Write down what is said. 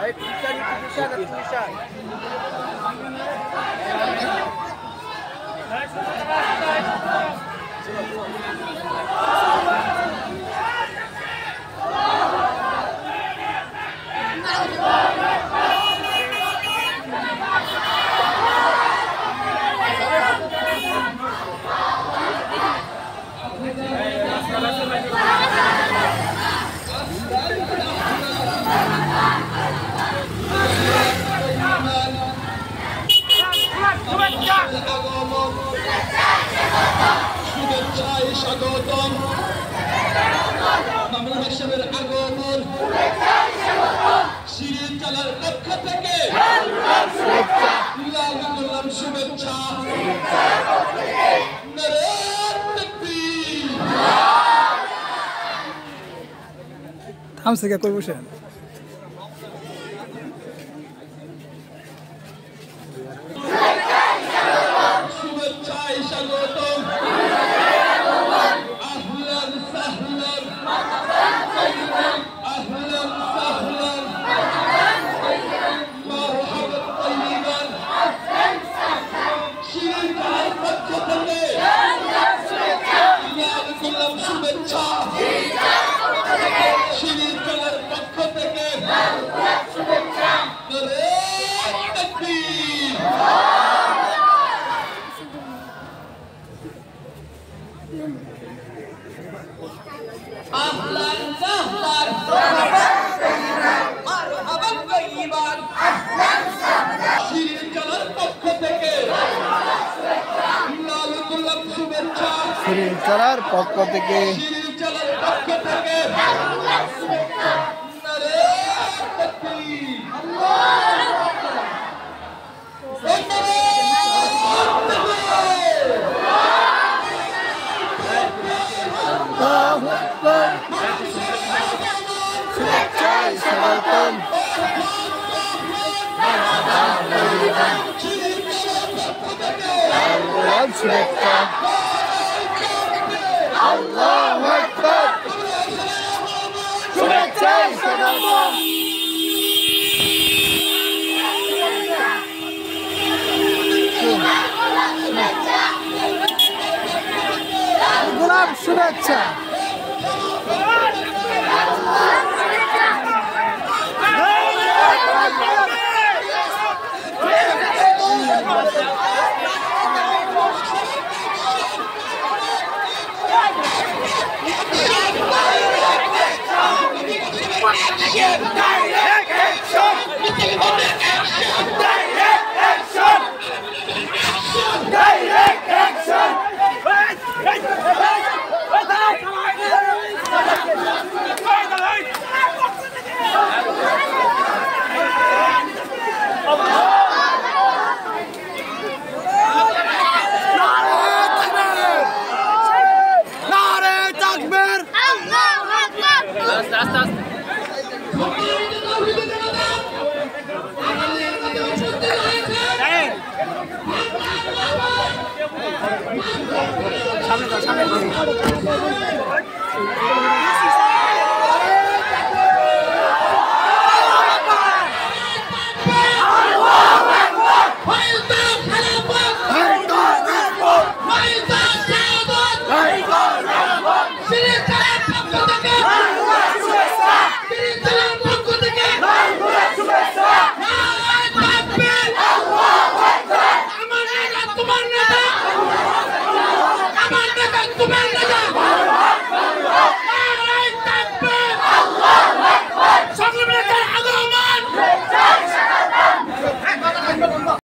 Ay, tulisan, tulisan, tulisan. শুভেচ্ছায় স্বাগতম মামুনুল হক সাহেবের আগমন সিরিজ চালার পক্ষ থেকে লাল গোলাম শুভেচ্ছা নারে তাকবীর থামছে কে কই বসে শুভেচ্ছায় স্বাগতম আহলান সাহলান আহলান সাহলান মারহাবান তাইয়িবান সিরিজ চালার পক্ষ থেকে লাল গোলাম শুভেচ্ছা সিরিজ চালার পক্ষ থেকে নারে তাকবীর أهلا سهلا مرحبا طيبا সিরিজ চালার পক্ষ থেকে লাল গোলাপ শুভেচ্ছা সিরিজ চালার পক্ষ থেকে সিরিজ চালার পক্ষ থেকে নারে তাকবীর আল্লাহু আকবার শুভেচ্ছায় স্বাগতম গোলাম শুভেচ্ছা আল্লাহু আকবার শুভেচ্ছায় স্বাগতম গোলাম শুভেচ্ছা তোমার